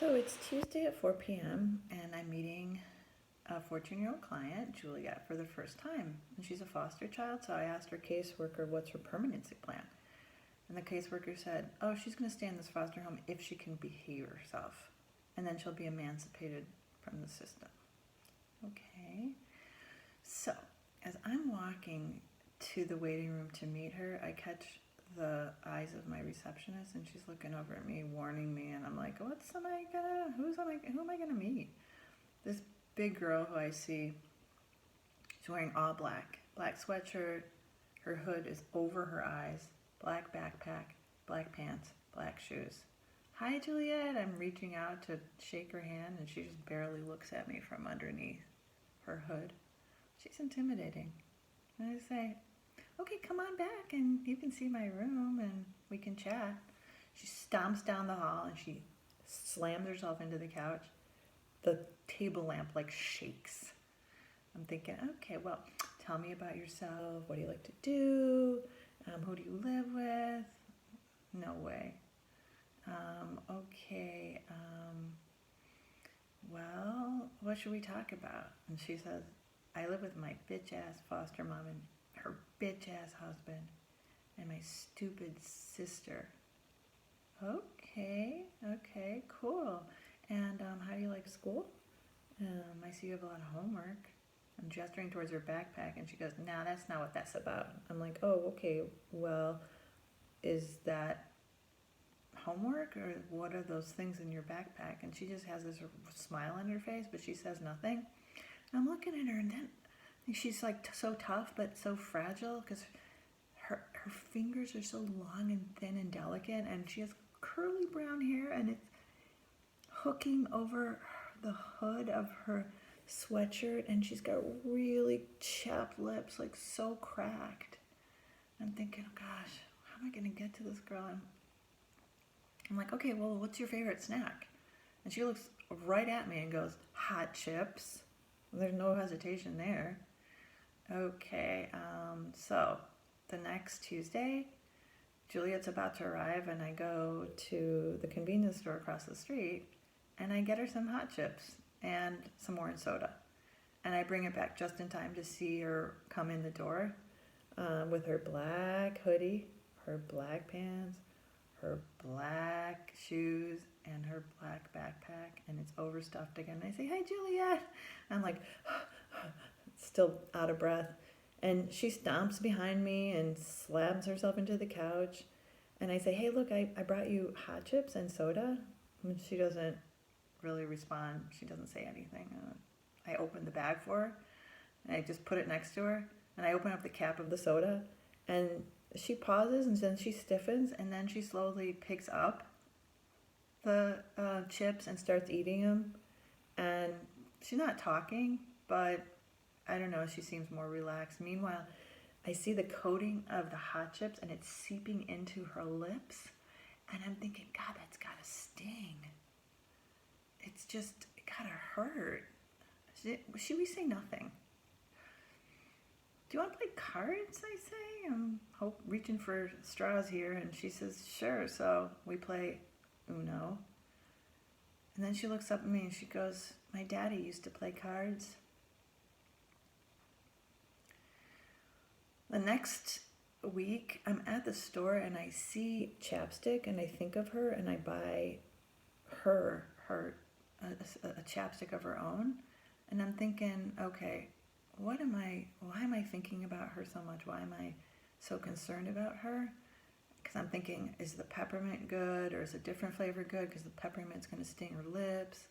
So it's Tuesday at 4 p.m. and I'm meeting a 14-year-old client, Juliet, for the first time. And she's a foster child, so I asked her caseworker what's her permanency plan. And the caseworker said, oh, she's going to stay in this foster home if she can behave herself. And then she'll be emancipated from the system. Okay. So as I'm walking to the waiting room to meet her, I catch the eyes of my receptionist, and she's looking over at me, warning me, and I'm like, who am I gonna meet? This big girl who I see, she's wearing all black sweatshirt, her hood is over her eyes, black backpack, black pants, black shoes. Hi, Juliet. I'm reaching out to shake her hand, and she just barely looks at me from underneath her hood. She's intimidating. And I say, okay, come on back and you can see my room and we can chat. She stomps down the hall and she slams herself into the couch. The table lamp shakes. I'm thinking, okay, well, tell me about yourself. What do you like to do? Who do you live with? No way. Okay, well, what should we talk about? And she says, I live with my bitch-ass foster mom and her bitch-ass husband and my stupid sister. Okay, cool. And how do you like school? I see you have a lot of homework. I'm gesturing towards her backpack, and she goes, nah, that's not what that's about. I'm like, oh, okay, well, is that homework, or what are those things in your backpack? And she just has this smile on her face, but she says nothing. And I'm looking at her, and then she's so tough but so fragile because her fingers are so long and thin and delicate, and she has curly brown hair, and it's hooking over the hood of her sweatshirt, and she's got really chapped lips, so cracked. I'm thinking, oh gosh, how am I going to get to this girl? And I'm like, okay, well, what's your favorite snack? And she looks right at me and goes, hot chips. There's no hesitation there. Okay, so the next Tuesday, Juliet's about to arrive, and I go to the convenience store across the street, and I get her some hot chips and some orange soda. And I bring it back just in time to see her come in the door with her black hoodie, her black pants, her black shoes, and her black backpack, and it's overstuffed again. And I say, hi, Juliet. I'm like, still out of breath. And she stomps behind me and slams herself into the couch. And I say, hey, look, I brought you hot chips and soda. And she doesn't really respond. She doesn't say anything. I open the bag for her, and I just put it next to her. And I open up the cap of the soda, and she pauses, and then she stiffens, and then she slowly picks up the chips and starts eating them. And she's not talking, but I don't know, she seems more relaxed. Meanwhile, I see the coating of the hot chips, and it's seeping into her lips, and I'm thinking, God, that's gotta sting. It's just, it gotta hurt. Should we say nothing? Do you want to play cards, I say? I'm reaching for straws here, and she says, sure. So we play Uno. And then she looks up at me and she goes, my daddy used to play cards. The next week, I'm at the store and I see chapstick, and I think of her, and I buy her a chapstick of her own. And I'm thinking, okay, why am I thinking about her so much? Why am I so concerned about her? Because I'm thinking, is the peppermint good, or is a different flavor good? Because the peppermint's going to sting her lips.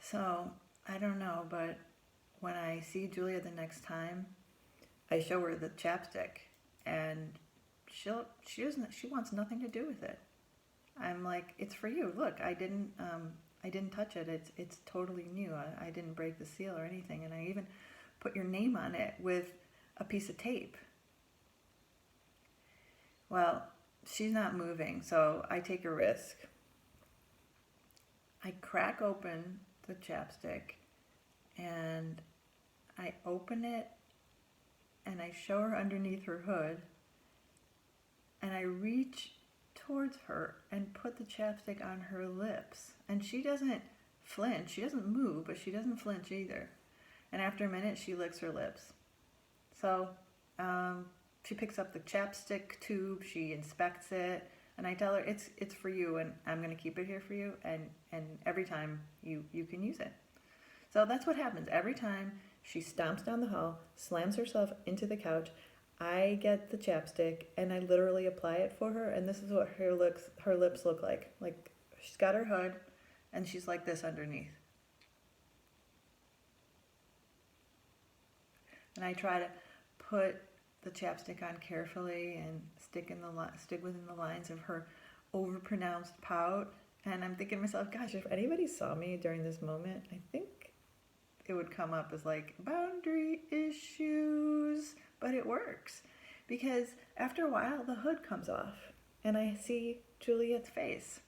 So I don't know, but when I see Julia the next time, I show her the chapstick, and she wants nothing to do with it. I'm like, it's for you. Look, I didn't touch it. It's totally new. I didn't break the seal or anything, and I even put your name on it with a piece of tape. Well, she's not moving, so I take a risk. I crack open the chapstick, and I open it, and I show her underneath her hood, and I reach towards her and put the chapstick on her lips. And she doesn't flinch. She doesn't move, but she doesn't flinch either. And after a minute, she licks her lips. So she picks up the chapstick tube, she inspects it, and I tell her, it's for you, and I'm going to keep it here for you, and every time you can use it. So that's what happens. Every time she stomps down the hall, slams herself into the couch, I get the chapstick, and I literally apply it for her, and this is what her lips look like. Like, she's got her hood, and she's like this underneath. And I try to put the chapstick on carefully and stick within the lines of her overpronounced pout. And I'm thinking to myself, gosh, if anybody saw me during this moment, I think it would come up as like boundary issues. But it works, because after a while the hood comes off and I see Juliet's face.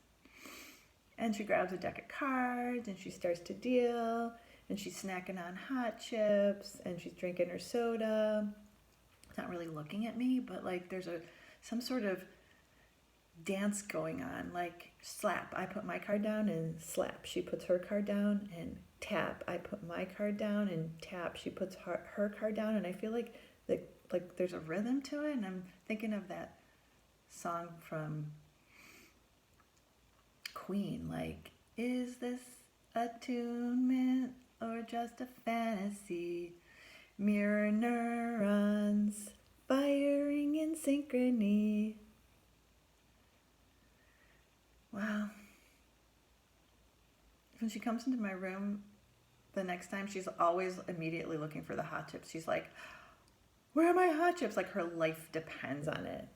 And she grabs a deck of cards and she starts to deal, and she's snacking on hot chips and she's drinking her soda. It's not really looking at me, but like there's some sort of dance going on, like slap. I put my card down and slap. She puts her card down and tap. I put my card down and tap. She puts her card down, and I feel like there's a rhythm to it. And I'm thinking of that song from Queen, like, is this attunement or just a fantasy? Mirror neurons firing in synchrony. Wow. When she comes into my room the next time, she's always immediately looking for the hot chips. She's like, where are my hot chips? Like, her life depends on it.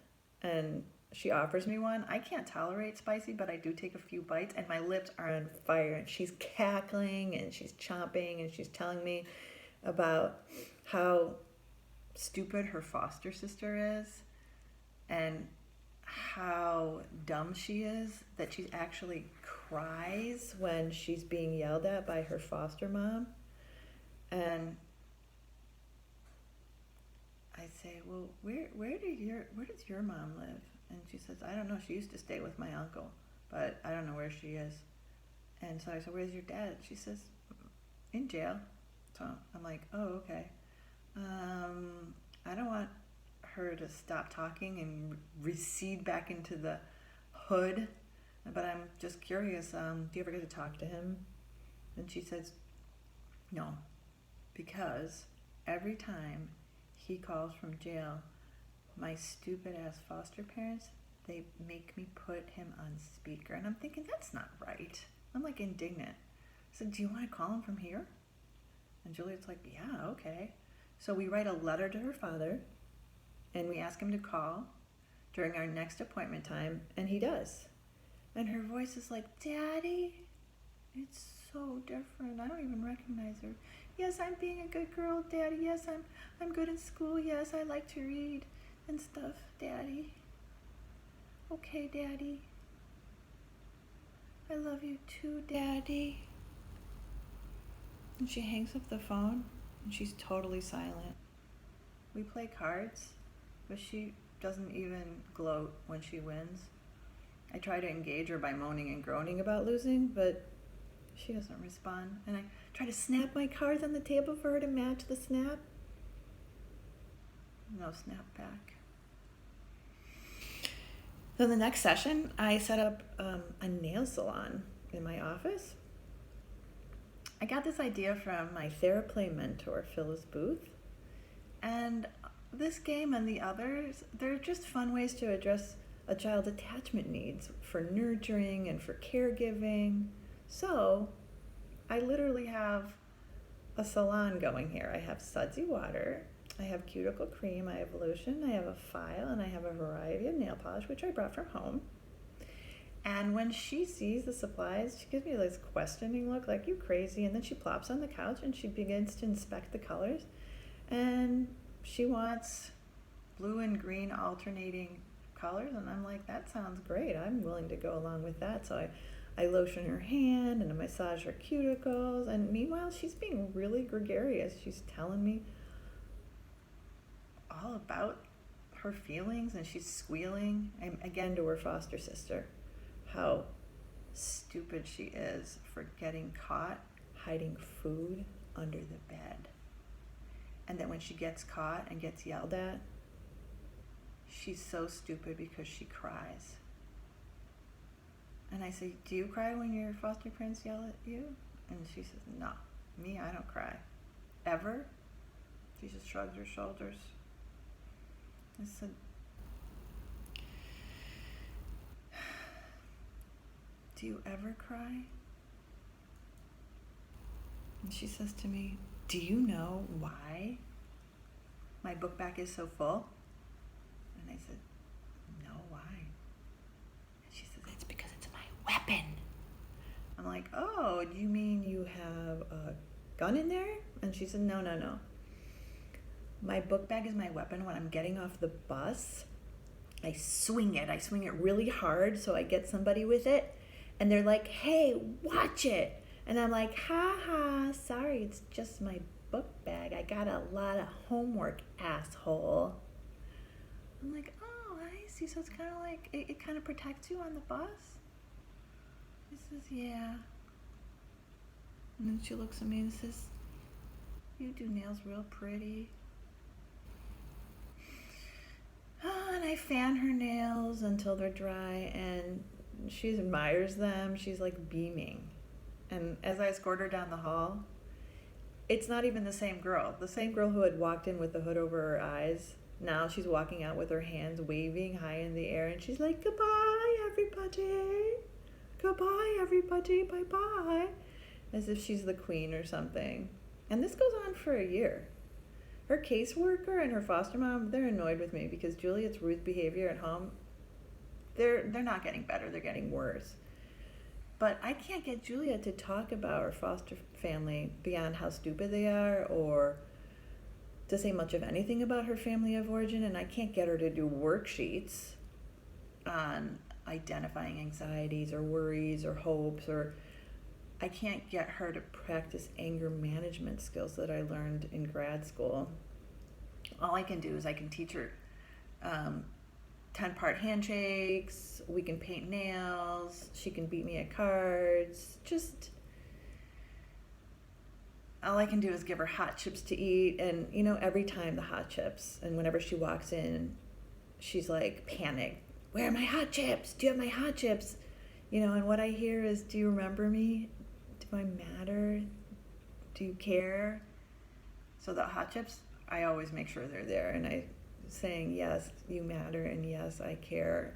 And she offers me one. I can't tolerate spicy, but I do take a few bites, and my lips are on fire. And she's cackling, and she's chomping, and she's telling me about how stupid her foster sister is, and how dumb she is, that she actually cries when she's being yelled at by her foster mom. And I say, well, where does your mom live? And she says, I don't know. She used to stay with my uncle, but I don't know where she is. And so I said, where's your dad? She says, in jail. So I'm like, oh, okay. I don't want her to stop talking and recede back into the hood, but I'm just curious, do you ever get to talk to him? And she says, no, because every time he calls from jail, my stupid ass foster parents, they make me put him on speaker. And I'm thinking, that's not right. I'm like indignant. I said, do you want to call him from here? And Juliet's like, yeah, okay. So we write a letter to her father, and we ask him to call during our next appointment time, and he does. And her voice is like, Daddy? It's so different. I don't even recognize her. Yes, I'm being a good girl, Daddy. Yes, I'm good in school. Yes, I like to read and stuff, Daddy. Okay, Daddy. I love you too, Daddy. And she hangs up the phone, and she's totally silent. We play cards, but she doesn't even gloat when she wins. I try to engage her by moaning and groaning about losing, but she doesn't respond. And I try to snap my cards on the table for her to match the snap. No snap back. So the next session, I set up a nail salon in my office. I got this idea from my TheraPlay mentor, Phyllis Booth. And this game and the others, they're just fun ways to address a child's attachment needs for nurturing and for caregiving. So I literally have a salon going here. I have sudsy water, I have cuticle cream, I have lotion, I have a file, and I have a variety of nail polish, which I brought from home. And when she sees the supplies, she gives me this questioning look, like, you crazy? And then she plops on the couch and she begins to inspect the colors. And she wants blue and green alternating colors. And I'm like, that sounds great. I'm willing to go along with that. So I lotion her hand and I massage her cuticles. And meanwhile, she's being really gregarious. She's telling me all about her feelings, and she's squealing. And again, to her foster sister, how stupid she is for getting caught hiding food under the bed. And then when she gets caught and gets yelled at, she's so stupid because she cries. And I say, do you cry when your foster parents yell at you? And she says, no, me, I don't cry. Ever? She just shrugs her shoulders. I said, do you ever cry? And she says to me, do you know why my book bag is so full? And I said, no, why? And she says, it's because it's my weapon. I'm like, oh, do you mean you have a gun in there? And she said, no. My book bag is my weapon. When I'm getting off the bus, I swing it really hard so I get somebody with it. And they're like, hey, watch it. And I'm like, ha, sorry, it's just my book bag. I got a lot of homework, asshole. I'm like, oh, I see. So it's kind of like, it kind of protects you on the bus? She says, yeah. And then she looks at me and says, you do nails real pretty. Oh, and I fan her nails until they're dry, and she admires them. She's like beaming. And as I escort her down the hall, it's not even the same girl. The same girl who had walked in with the hood over her eyes. Now she's walking out with her hands waving high in the air, and she's like, goodbye, everybody. Goodbye, everybody. Bye-bye. As if she's the queen or something. And this goes on for a year. Her caseworker and her foster mom, they're annoyed with me because Juliet's rude behavior at home, they're not getting better. They're getting worse. But I can't get Juliet to talk about her foster family beyond how stupid they are, or to say much of anything about her family of origin, and I can't get her to do worksheets on identifying anxieties or worries or hopes, or I can't get her to practice anger management skills that I learned in grad school. All I can do is I can teach her 10-part handshakes, we can paint nails, she can beat me at cards. Just all I can do is give her hot chips to eat, and every time the hot chips, and whenever she walks in, she's like panicked. Where are my hot chips? Do you have my hot chips? And what I hear is, do you remember me? Do I matter? Do you care? So the hot chips, I always make sure they're there, and I saying, yes, you matter, and yes, I care,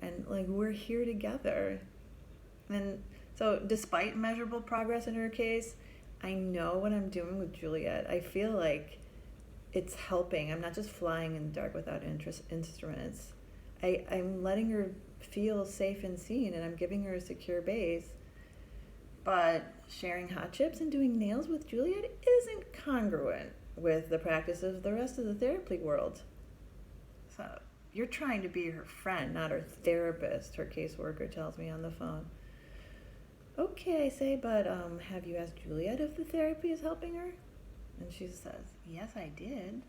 and like we're here together. And so despite measurable progress in her case, I know what I'm doing with Juliet. I feel like it's helping. I'm not just flying in the dark without instruments. I'm letting her feel safe and seen, and I'm giving her a secure base. But sharing hot chips and doing nails with Juliet isn't congruent with the practice of the rest of the therapy world. So you're trying to be her friend, not her therapist, her caseworker tells me on the phone. Okay, I say, but have you asked Juliet if the therapy is helping her? And she says, yes, I did.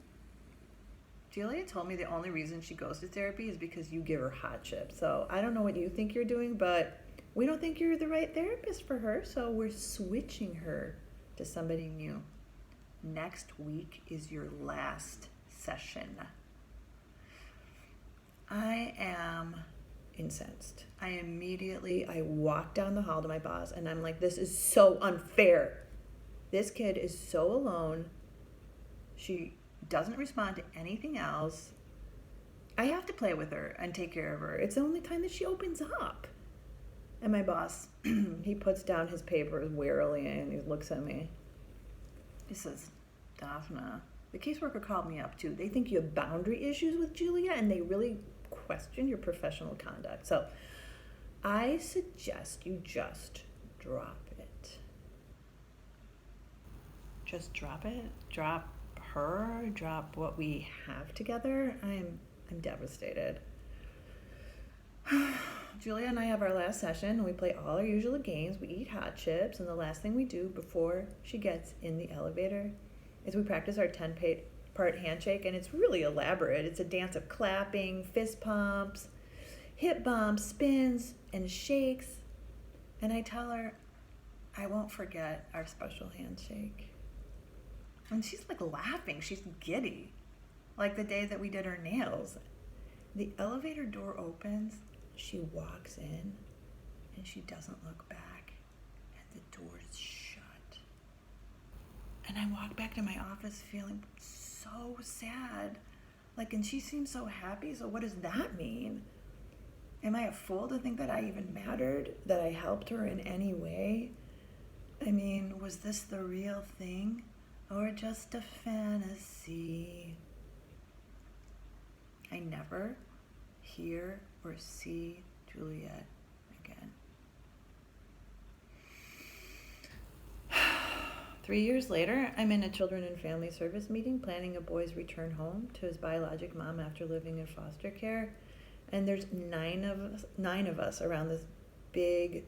Juliet told me the only reason she goes to therapy is because you give her hot chips. So I don't know what you think you're doing, but we don't think you're the right therapist for her, so we're switching her to somebody new. Next week is your last session. I am incensed. I walk down the hall to my boss, and I'm like, this is so unfair. This kid is so alone. She doesn't respond to anything else. I have to play with her and take care of her. It's the only time that she opens up. And my boss, he puts down his papers wearily and he looks at me. He says, Daphna, the caseworker called me up too. They think you have boundary issues with Julia, and they really question your professional conduct. So I suggest you just drop it. Just drop it. Drop her. Drop what we have together. I'm devastated. Julia and I have our last session, and we play all our usual games. We eat hot chips, and the last thing we do before she gets in the elevator is we practice our 10-part part handshake, and it's really elaborate. It's a dance of clapping, fist pumps, hip bumps, spins, and shakes. And I tell her, I won't forget our special handshake. And she's like laughing. She's giddy. Like the day that we did her nails. The elevator door opens. She walks in. And she doesn't look back. And the door is shut. And I walk back to my office feeling so sad. Like, and she seems so happy. So what does that mean? Am I a fool to think that I even mattered? That I helped her in any way? I mean, was this the real thing? Or just a fantasy? I never hear or see Juliet again. 3 years later, I'm in a children and family service meeting planning a boy's return home to his biologic mom after living in foster care. And there's nine of us around this big,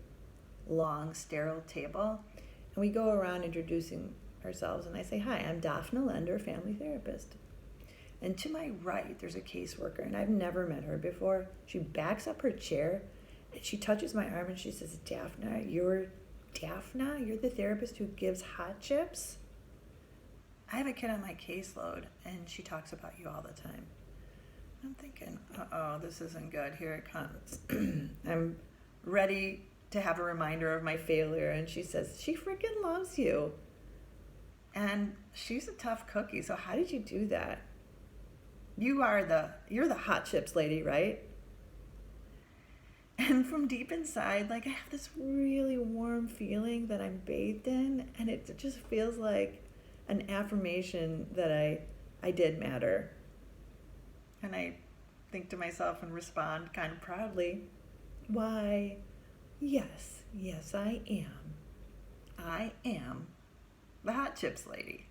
long, sterile table. And we go around introducing ourselves. And I say, hi, I'm Daphne Lender, family therapist. And to my right, there's a caseworker. And I've never met her before. She backs up her chair. And she touches my arm and she says, Daphne, you're the therapist who gives hot chips? I have a kid on my caseload. And she talks about you all the time. I'm thinking, uh-oh, this isn't good. Here it comes. I'm ready to have a reminder of my failure. And she says, she freaking loves you. And she's a tough cookie. So how did you do that? You're the hot chips lady, right? And from deep inside, like I have this really warm feeling that I'm bathed in. And it just feels like an affirmation that I did matter. And I think to myself and respond kind of proudly, why, yes, I am. I am the hot chips lady.